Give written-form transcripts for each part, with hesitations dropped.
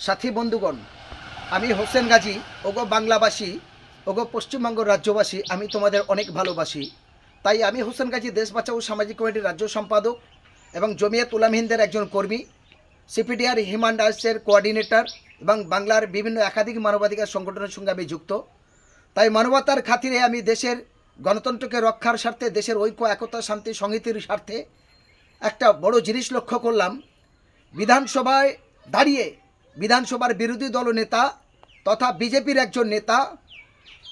সাথী বন্ধুগণ, আমি হোসেন গাজী, ওগো বাংলাবাসী, ওগো পশ্চিমবঙ্গ রাজ্যবাসী, আমি তোমাদের অনেক ভালোবাসি। তাই আমি হোসেন গাজী দেশ বাঁচাও সামাজিক কমিটির রাজ্য সম্পাদক এবং জমিয়ত উলামা হিন্দের একজন কর্মী, সিপিডিআর হিউম্যান রাইটসের কোঅর্ডিনেটর এবং বাংলার বিভিন্ন একাধিক মানবাধিকার সংগঠনের সঙ্গে আমি যুক্ত। তাই মানবতার খাতিরে আমি দেশের গণতন্ত্রকে রক্ষার স্বার্থে, দেশের ঐক্য, একতা, শান্তি, সংহতির স্বার্থে একটা বড় জিনিস লক্ষ্য করলাম। বিধানসভায় দাঁড়িয়ে বিধানসভার বিরোধী দল নেতা তথা বিজেপির একজন নেতা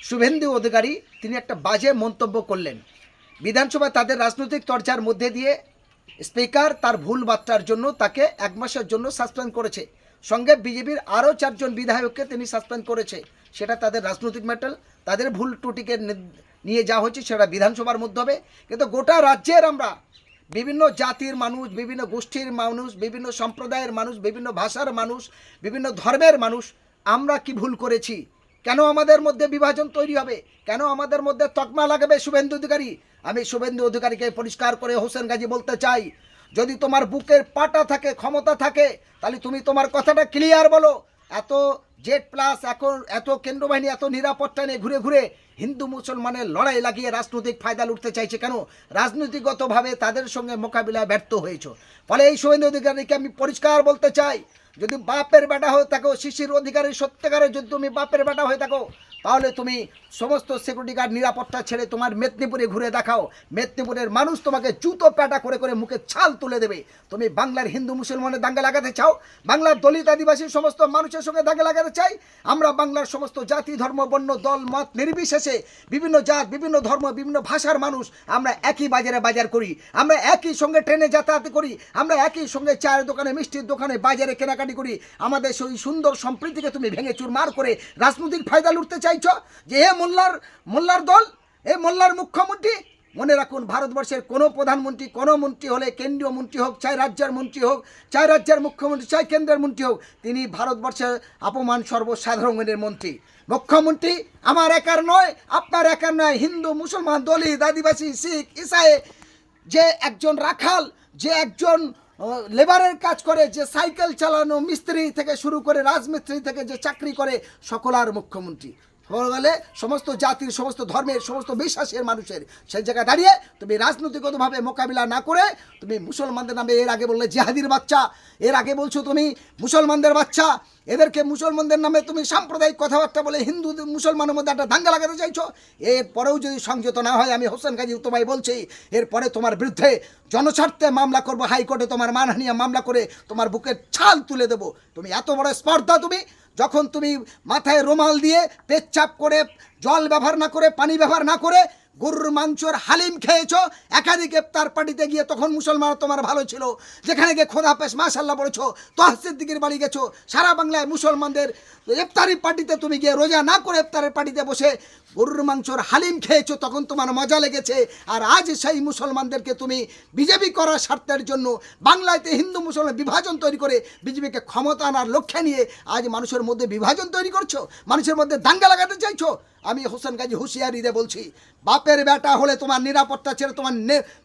শুভেন্দু অধিকারী তিনি একটা বাজে মন্তব্য করলেন। বিধানসভায় তাদের রাজনৈতিক চর্চার মধ্যে দিয়ে স্পিকার তার ভুল বার্তার জন্য তাকে 1 মাসের জন্য সাসপেন্ড করেছে। সঙ্গে বিজেপির আরও 4 জন বিধায়ককে তিনি সাসপেন্ড করেছে। সেটা তাদের রাজনৈতিক ম্যাটার, তাদের ভুল ত্রুটিকে নিয়ে যাওয়া হচ্ছে, সেটা বিধানসভার মধ্যে হবে। কিন্তু গোটা রাজ্যের আমরা বিভিন্ন জাতির মানুষ, বিভিন্ন গোষ্ঠীর মানুষ, বিভিন্ন সম্প্রদায়ের মানুষ, বিভিন্ন ভাষার মানুষ, বিভিন্ন ধর্মের মানুষ, আমরা কি ভুল করেছি? কেন আমাদের মধ্যে বিভাজন তৈরি হবে? কেন আমাদের মধ্যে তকমা লাগাবে শুভেন্দু অধিকারী? আমি শুভেন্দু অধিকারীকে পরিষ্কার করে হোসেন গাজী বলতে চাই, যদি তোমার বুকের পাটা থাকে, ক্ষমতা থাকে, তাহলে তুমি তোমার কথাটা ক্লিয়ার বলো। এত জেড প্লাস, এখন এত কেন্দ্রবাহিনী, এত নিরাপত্তা নিয়ে ঘুরে ঘুরে হিন্দু মুসলমানের লড়াই লাগিয়ে রাজনৈতিক ফায়দা লুটতে চাইছে কেন? রাজনৈতিকগতভাবে তাদের সঙ্গে মোকাবিলায় ব্যর্থ হয়েছ। ফলে এই শুভেন্দু অধিকারীকে আমি পরিষ্কার বলতে চাই, যদি বাপের বেটা হয়ে থাকো, শিশির অধিকারী সত্যিকারের যদি তুমি বাপের বেটা হয়ে থাকো, তাহলে তুমি সমস্ত সিকিউরিটি গার্ড নিরাপত্তা ছেড়ে তোমার মেদিনীপুরে ঘুরে দেখাও। মেদিনীপুরের মানুষ তোমাকে জুতো প্যাটা করে করে মুখে ছাল তুলে দেবে। তুমি বাংলার হিন্দু মুসলমানের দাঙ্গা লাগাতে চাও, বাংলার দলিত আদিবাসী সমস্ত মানুষের সঙ্গে দাঙ্গা লাগাতে চাই। আমরা বাংলার সমস্ত জাতি, ধর্ম, বর্ণ, দল, মত নির্বিশেষে বিভিন্ন জাত, বিভিন্ন ধর্ম, বিভিন্ন ভাষার মানুষ আমরা একই বাজারে বাজার করি, আমরা একই সঙ্গে ট্রেনে যাতায়াত করি, আমরা একই সঙ্গে চায়ের দোকানে, মিষ্টির দোকানে, বাজারে কেনাকাটি করি। আমাদের সেই সুন্দর সম্প্রীতিকে তুমি ভেঙে চুরমার করে রাজনৈতিক ফায়দা লুটতে চাইছ। যে হে মোল্লার দল, এ মোল্লার মুখ্যমন্ত্রী, মনে রাখুন, ভারতবর্ষের কোনো প্রধানমন্ত্রী, কোনো মন্ত্রী হলে, কেন্দ্রীয় মন্ত্রী হোক, চাই রাজ্যের মন্ত্রী হোক, চাই রাজ্যের মুখ্যমন্ত্রী, চাই কেন্দ্রের মন্ত্রী হোক, তিনি ভারতবর্ষের আপমান সর্বসাধারণের মন্ত্রী। মুখ্যমন্ত্রী আমার একার নয়, আপনার একার নয়, হিন্দু, মুসলমান, দলিত, আদিবাসী, শিখ, ইসাই, যে একজন রাখাল, যে একজন লেবারের কাজ করে, যে সাইকেল চালানো মিস্ত্রি থেকে শুরু করে রাজমিস্ত্রি থেকে যে চাকরি করে, সকলার মুখ্যমন্ত্রী বলে সমস্ত জাতির, সমস্ত ধর্মের, সমস্ত বিশ্বাসের মানুষের। সেই জায়গায় দাঁড়িয়ে তুমি রাজনৈতিকগতভাবে মোকাবিলা না করে তুমি মুসলমানদের নামে, এর আগে বললে জিহাদির বাচ্চা, এর আগে বলছো তুমি মুসলমানদের বাচ্চা, এদেরকে মুসলমানদের নামে তুমি সাম্প্রদায়িক কথাবার্তা বলে হিন্দু মুসলমানের মধ্যে একটা দাঙ্গা লাগাতে চাইছো। এরপরেও যদি সংযত না হয়, আমি হোসেন গাজী তোমায় বলছি, এরপরে তোমার বিরুদ্ধে জনস্বার্থে মামলা করবো, হাইকোর্টে তোমার মানহানি মামলা করে তোমার বুকের ছাল তুলে দেবো। তুমি এত বড় স্পর্ধা, তুমি যখন তুমি মাথায় রুমাল দিয়ে পেচ্ছাপ করে, জল ব্যবহার না করে, পানি ব্যবহার না করে গরুর মাংসর হালিম খেয়েছো একাধিক ইফতার পার্টিতে গিয়ে, তখন মুসলমান তোমার ভালো ছিল। যেখানে গিয়ে খোদা হাফেজ মাশাল্লাহ বলেছো, তহসিল দিকের বাড়ি গেছো, সারা বাংলায় মুসলমানদের ইফতারি পার্টিতে তুমি গিয়ে রোজা না করে ইফতারের পার্টিতে বসে গরুর মাংসর হালিম খেয়েছো, তখন তোমার মজা লেগেছে। আর আজ সেই মুসলমানদেরকে তুমি বিজেপি করার স্বার্থের জন্য বাংলাতে হিন্দু মুসলমান বিভাজন তৈরি করে বিজেপিকে ক্ষমতা আনার লক্ষ্যে নিয়ে আজ মানুষের মধ্যে বিভাজন তৈরি করছো, মানুষের মধ্যে দাঙ্গা লাগাতে চাইছো। আমি হোসেন গাজী হুঁশিয়ারি দিয়ে বলছি, বাপের বেটা হলে তোমার নিরাপত্তা ছেড়ে তোমার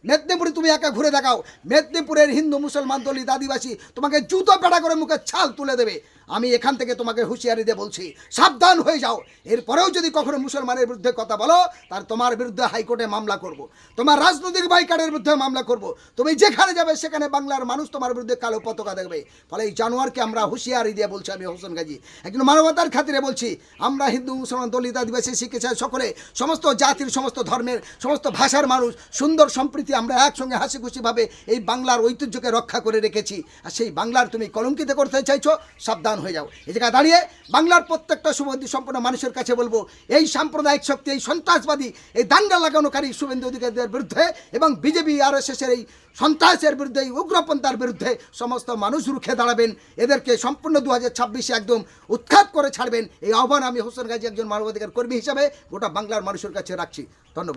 মেদিনীপুরে তুমি একা ঘুরে দেখাও। মেদিনীপুরের হিন্দু, মুসলমান, দলিত, আদিবাসী তোমাকে জুতো পেটা করে মুখে ছাল তুলে দেবে। আমি এখান থেকে তোমাকে হুঁশিয়ারি দিয়ে বলছি, সাবধান হয়ে যাও। এরপরেও যদি কখনো মুসলমানের বিরুদ্ধে কথা বলো, তার তোমার বিরুদ্ধে হাইকোর্টে মামলা করব, তোমার রাজনৈতিক বাইকাটের বিরুদ্ধে মামলা করব। তুমি যেখানে যাবে সেখানে বাংলার মানুষ তোমার বিরুদ্ধে কালো পতাকা দেখবে। ফলে এই জানোয়ারকে আমরা হুঁশিয়ারি দিয়ে বলছি, আমি হোসেন গাজী একজন মানবতার খাতিরে বলছি, আমরা হিন্দু, মুসলমান, দলিত, আদিবাসী, শিখ, ইসাই সকলে, সমস্ত জাতির, সমস্ত ধর্মের, সমস্ত ভাষার মানুষ সুন্দর সম্প্রীতি আমরা একসঙ্গে হাসি খুশিভাবে এই বাংলার ঐতিহ্যকে রক্ষা করে রেখেছি। আর সেই বাংলার তুমি কলঙ্কিত করতে চাইছো, সাবধান হয়ে যাও। এই জায়গায় দাঁড়িয়ে বাংলার প্রত্যেকটা শুভেন্দু সম্পন্ন মানুষের কাছে বলবো, এই সাম্প্রদায়িক শক্তি, এই সন্ত্রাসবাদী, এই দাঙ্গা লাগানোকারী শুভেন্দু অধিকারীদের বিরুদ্ধে এবং বিজেপি RSSের এই সন্ত্রাসের বিরুদ্ধে, এই উগ্রপন্থার বিরুদ্ধে সমস্ত মানুষ রুখে দাঁড়াবেন। এদেরকে সম্পূর্ণ 2026-এ একদম উৎখাত করে ছাড়বেন। এই আহ্বান আমি হোসেন গাজী একজন মানবাধিকার কর্মী হিসাবে গোটা বাংলার মানুষের কাছে রাখছি। ধন্যবাদ।